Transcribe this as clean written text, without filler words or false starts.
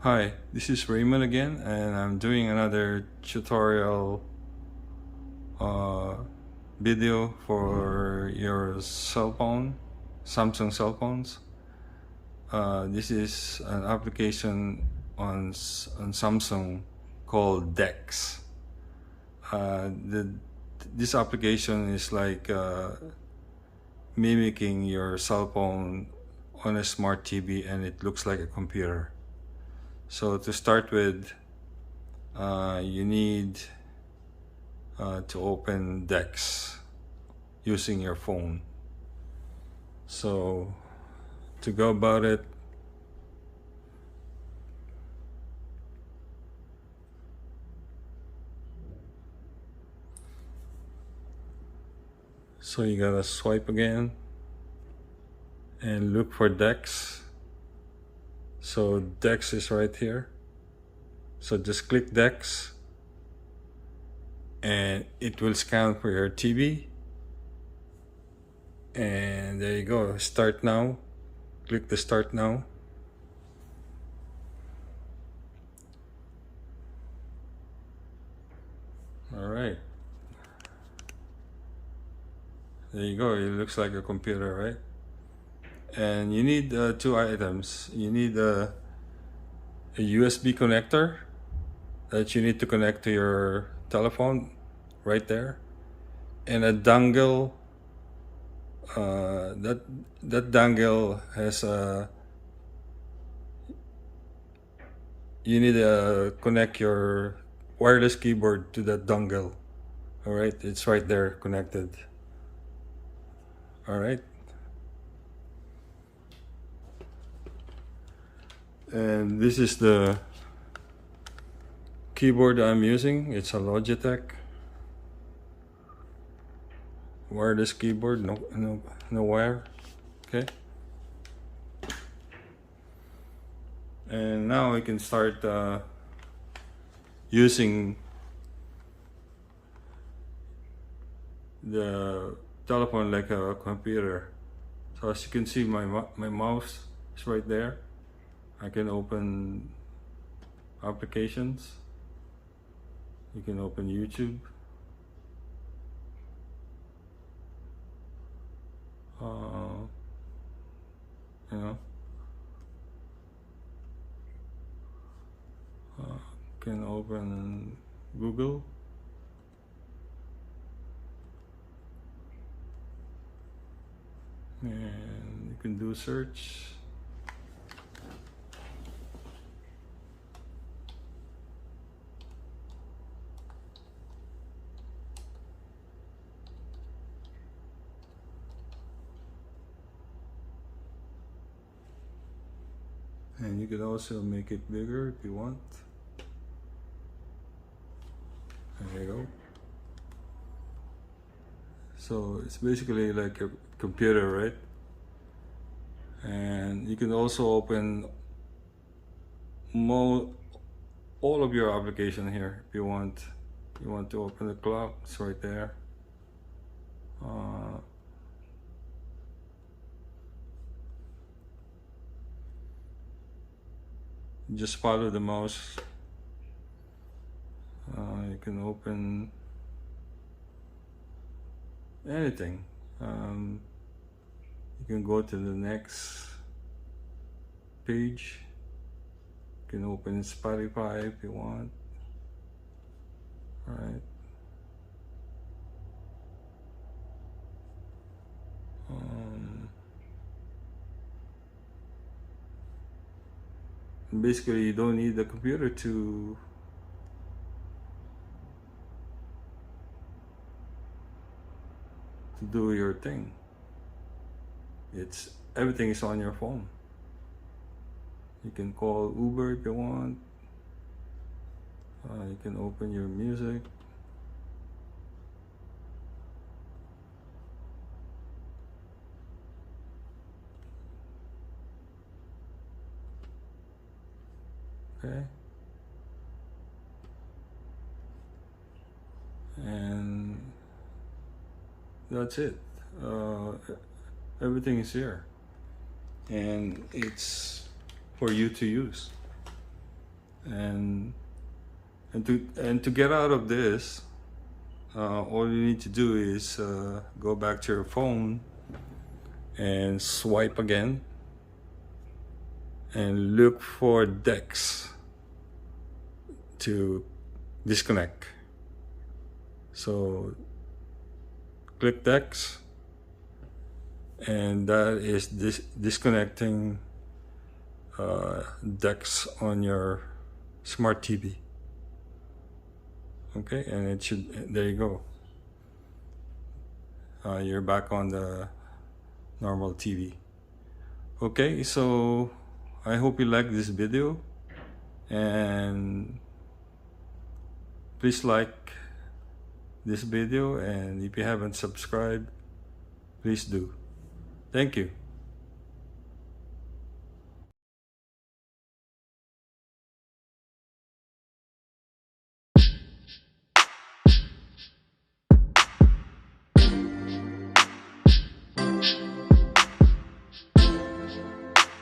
Hi, this is Raymond again, and I'm doing another tutorial uh, video for your cell phone, Samsung cell phones. This is an application on Samsung called Dex. This application is like mimicking your cell phone on a smart TV, and it looks like a computer. So to start with, you need to open Dex using your phone. So to go about it, so you gotta swipe again and look for Dex. So Dex is right here. So just click Dex and it will scan for your TV. And there you go, start now. Click the start now. All right. There you go, it looks like a computer, right? And you need two items. You need a USB connector that you need to connect to your telephone right there, and a dongle. That dongle has a, you need to connect your wireless keyboard to that dongle. All right, it's right there connected. All right, and this is the keyboard I'm using. It's a Logitech wireless keyboard, no wire. Okay, and now we can start using the telephone like a computer. So as you can see, my mouse is right there. I can open applications. You can open YouTube. You know, can open Google. And you can do search. And you can also make it bigger if you want. There you go. So it's basically like a computer, right? And you can also open all of your application here if you want. You want to open the clock, it's right there. Just follow the mouse. You can open anything. You can go to the next page. You can open Spotify if you want. All right. Basically, you don't need the computer to do your thing. It's everything is on your phone. You can call Uber if you want. You can open your music. Okay. And that's it. Everything is here, and it's for you to use. and to get out of this, all you need to do is go back to your phone and swipe again and look for Dex to disconnect. So click Dex, and that is disconnecting Dex on your smart TV. Okay, and it should, there you go. You're back on the normal TV. Okay, so I hope you like this video, and please like this video, and if you haven't subscribed, please do. Thank you.